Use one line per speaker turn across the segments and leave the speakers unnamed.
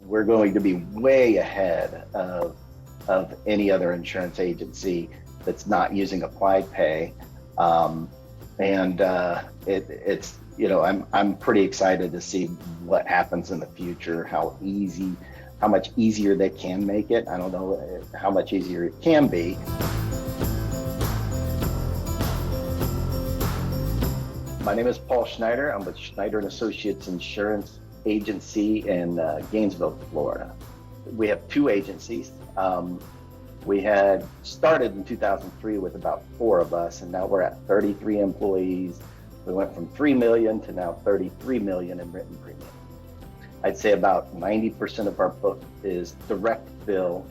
we're going to be way ahead of any other insurance agency that's not using Applied Pay. It's, you know, I'm pretty excited to see what happens in the future, how much easier they can make it. I don't know how much easier it can be. My name is Paul Schneider. I'm with Schneider Associates Insurance Agency in Gainesville, Florida. We have two agencies. We had started in 2003 with about 4 of us, and now we're at 33 employees. We went from 3 million to now 33 million in written premium. I'd say about 90% of our book is direct bill.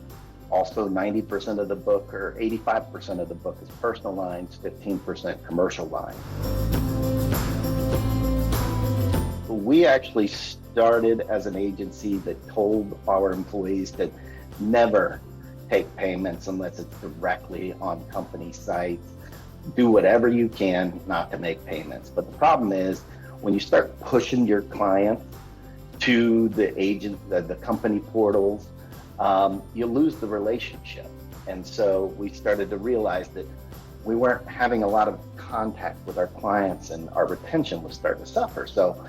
Also 90% of the book, or 85% of the book, is personal lines, 15% commercial lines. We actually started as an agency that told our employees to never take payments unless it's directly on company sites. Do whatever you can not to make payments. But the problem is when you start pushing your clients to the company portals, you lose the relationship. And so we started to realize that we weren't having a lot of contact with our clients, and our retention was starting to suffer. So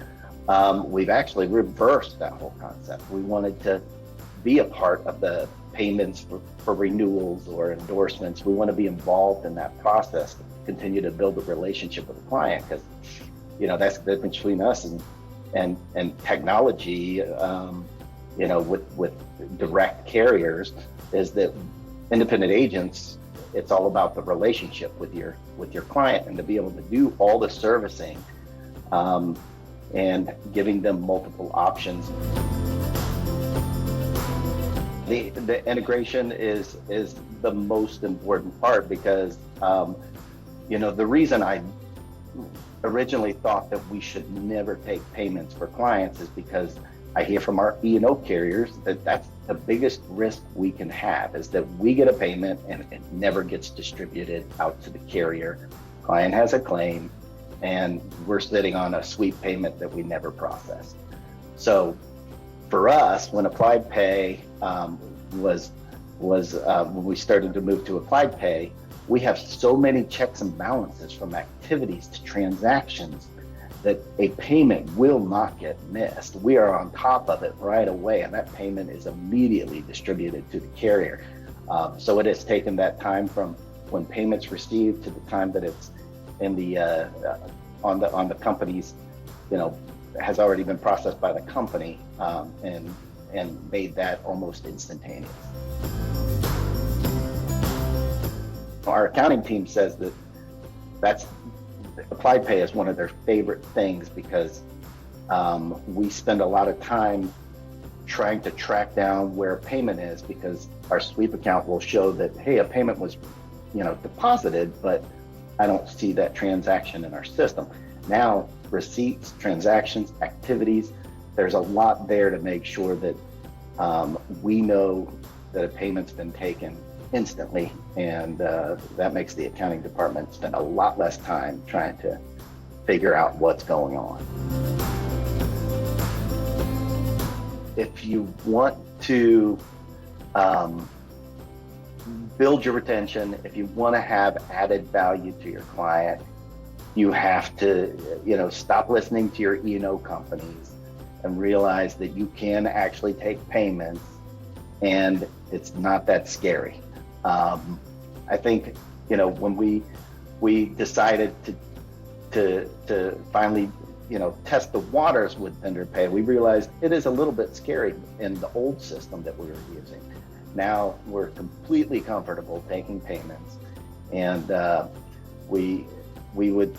we've actually reversed that whole concept. We wanted to be a part of the payments for renewals or endorsements. We want to be involved in that process to continue to build a relationship with the client, because you know that's the difference between us and technology. You know, with direct carriers, is that independent agents, it's all about the relationship with your client, and to be able to do all the servicing and giving them multiple options. The integration is the most important part, because you know, the reason I originally thought that we should never take payments for clients is because I hear from our E&O carriers that that's the biggest risk we can have, is that we get a payment and it never gets distributed out to the carrier. Client has a claim and we're sitting on a sweep payment that we never processed. So for us, when Applied Pay was when we started to move to Applied Pay, we have so many checks and balances, from activities to transactions, that a payment will not get missed. We are on top of it right away, and that payment is immediately distributed to the carrier. So it has taken that time from when payments received to the time that it's in the on the company's, you know, has already been processed by the company, and made that almost instantaneous. Our accounting team says that Applied Pay is one of their favorite things, because we spend a lot of time trying to track down where a payment is, because our sweep account will show that, hey, a payment was, you know, deposited, but I don't see that transaction in our system. Now, receipts, transactions, activities, there's a lot there to make sure that we know that a payment's been taken instantly, and that makes the accounting department spend a lot less time trying to figure out what's going on. If you want to build your retention, if you want to have added value to your client, you have to, you know, stop listening to your E&O companies and realize that you can actually take payments, and it's not that scary. I think, you know, when we decided to finally, you know, test the waters with vendor pay, we realized it is a little bit scary in the old system that we were using. Now we're completely comfortable taking payments, and we would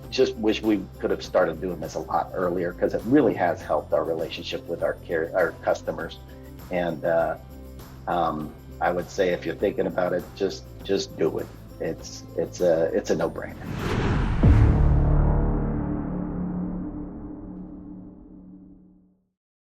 just wish we could have started doing this a lot earlier, because it really has helped our relationship with our customers. And I would say, if you're thinking about it, just do it. It's a no-brainer.